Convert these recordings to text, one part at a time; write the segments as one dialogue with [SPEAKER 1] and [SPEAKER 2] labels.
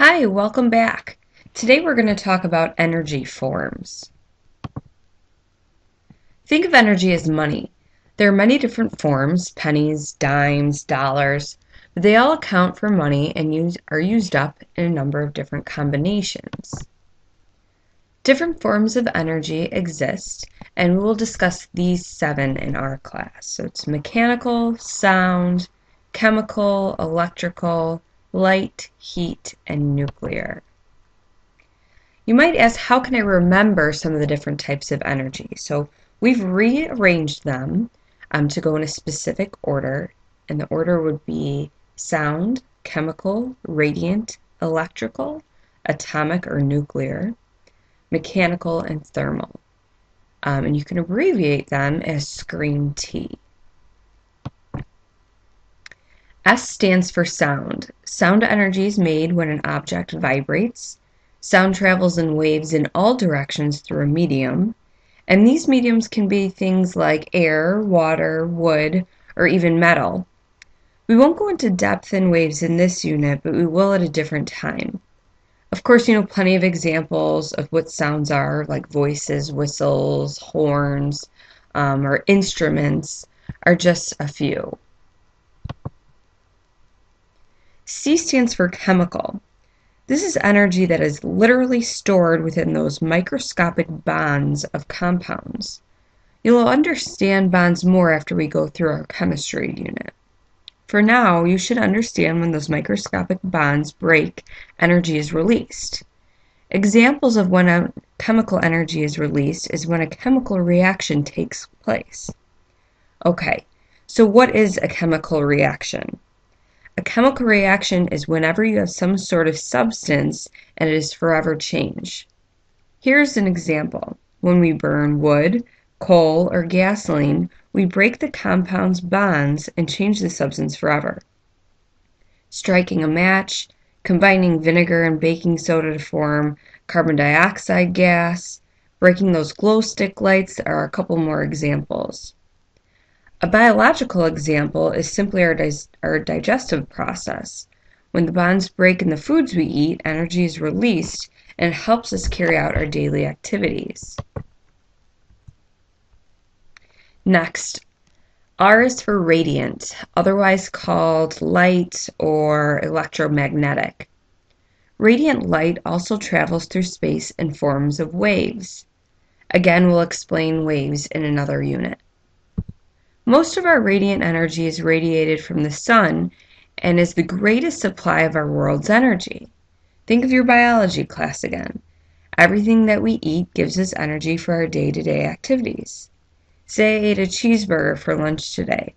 [SPEAKER 1] Hi, welcome back. Today we're going to talk about energy forms. Think of energy as money. There are many different forms, pennies, dimes, dollars, but they all account for money and are used up in a number of different combinations. Different forms of energy exist, and we will discuss these 7 in our class. So it's mechanical, sound, chemical, electrical, light, heat, and nuclear. You might ask, how can I remember some of the different types of energy? So we've rearranged them to go in a specific order, and the order would be sound, chemical, radiant, electrical, atomic or nuclear, mechanical, and thermal. And you can abbreviate them as SCREAM T. S stands for sound. Sound energy is made when an object vibrates. Sound travels in waves in all directions through a medium, and these mediums can be things like air, water, wood, or even metal. We won't go into depth in waves in this unit, but we will at a different time. Of course, you know plenty of examples of what sounds are, like voices, whistles, horns, or instruments, are just a few. C stands for chemical. This is energy that is literally stored within those microscopic bonds of compounds. You'll understand bonds more after we go through our chemistry unit. For now, you should understand when those microscopic bonds break, energy is released. Examples of when a chemical energy is released is when a chemical reaction takes place. Okay, so what is a chemical reaction? A chemical reaction is whenever you have some sort of substance and it is forever changed. Here's an example. When we burn wood, coal, or gasoline, we break the compound's bonds and change the substance forever. Striking a match, combining vinegar and baking soda to form carbon dioxide gas, breaking those glow stick lights are a couple more examples. A biological example is simply our digestive process. When the bonds break in the foods we eat, energy is released and it helps us carry out our daily activities. Next, R is for radiant, otherwise called light or electromagnetic. Radiant light also travels through space in forms of waves. Again, we'll explain waves in another unit. Most of our radiant energy is radiated from the sun and is the greatest supply of our world's energy. Think of your biology class again. Everything that we eat gives us energy for our day-to-day activities. Say I ate a cheeseburger for lunch today.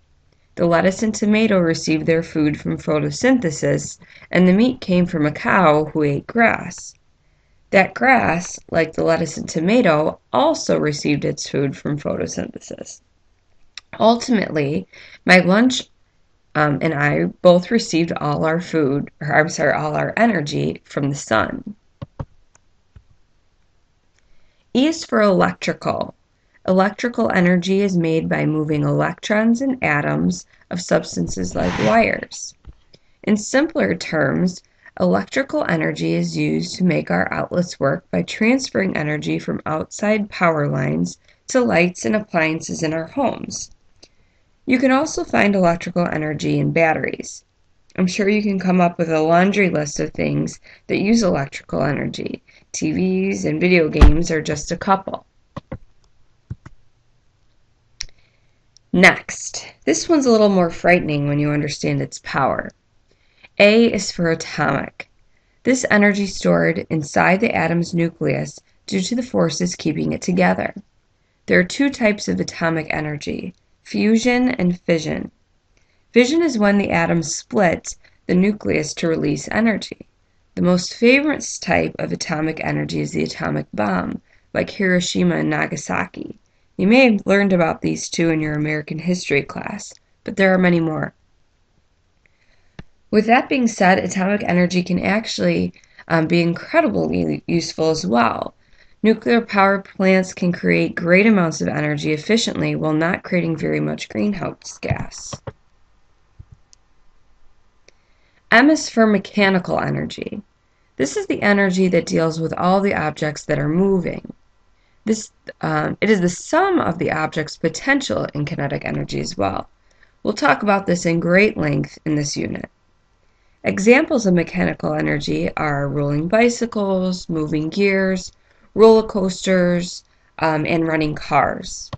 [SPEAKER 1] The lettuce and tomato received their food from photosynthesis, and the meat came from a cow who ate grass. That grass, like the lettuce and tomato, also received its food from photosynthesis. Ultimately, my lunch and I both received all our all our energy from the sun. E is for electrical. Electrical energy is made by moving electrons and atoms of substances like wires. In simpler terms, electrical energy is used to make our outlets work by transferring energy from outside power lines to lights and appliances in our homes. You can also find electrical energy in batteries. I'm sure you can come up with a laundry list of things that use electrical energy. TVs and video games are just a couple. Next, this one's a little more frightening when you understand its power. A is for atomic. This energy stored inside the atom's nucleus due to the forces keeping it together. There are 2 types of atomic energy: fusion and fission. Fission is when the atoms split the nucleus to release energy. The most famous type of atomic energy is the atomic bomb, like Hiroshima and Nagasaki. You may have learned about these 2 in your American history class, but there are many more. With that being said, atomic energy can actually be incredibly useful as well. Nuclear power plants can create great amounts of energy efficiently while not creating very much greenhouse gas. M is for mechanical energy. This is the energy that deals with all the objects that are moving. It is the sum of the object's potential in kinetic energy as well. We'll talk about this in great length in this unit. Examples of mechanical energy are rolling bicycles, moving gears, roller coasters, and running cars.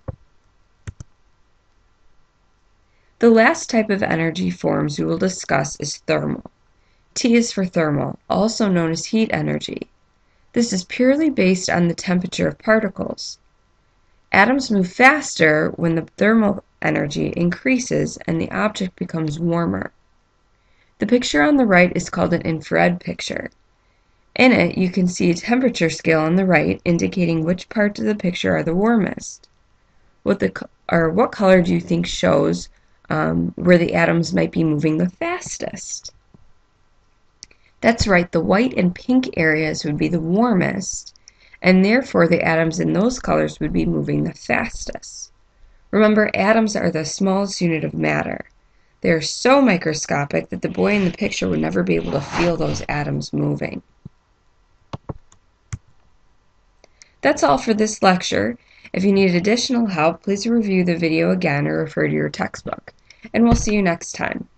[SPEAKER 1] The last type of energy forms we will discuss is thermal. T is for thermal, also known as heat energy. This is purely based on the temperature of particles. Atoms move faster when the thermal energy increases and the object becomes warmer. The picture on the right is called an infrared picture. In it, you can see a temperature scale on the right indicating which parts of the picture are the warmest. What color do you think shows where the atoms might be moving the fastest? That's right, the white and pink areas would be the warmest, and therefore the atoms in those colors would be moving the fastest. Remember, atoms are the smallest unit of matter. They are so microscopic that the boy in the picture would never be able to feel those atoms moving. That's all for this lecture. If you need additional help, please review the video again or refer to your textbook. And we'll see you next time.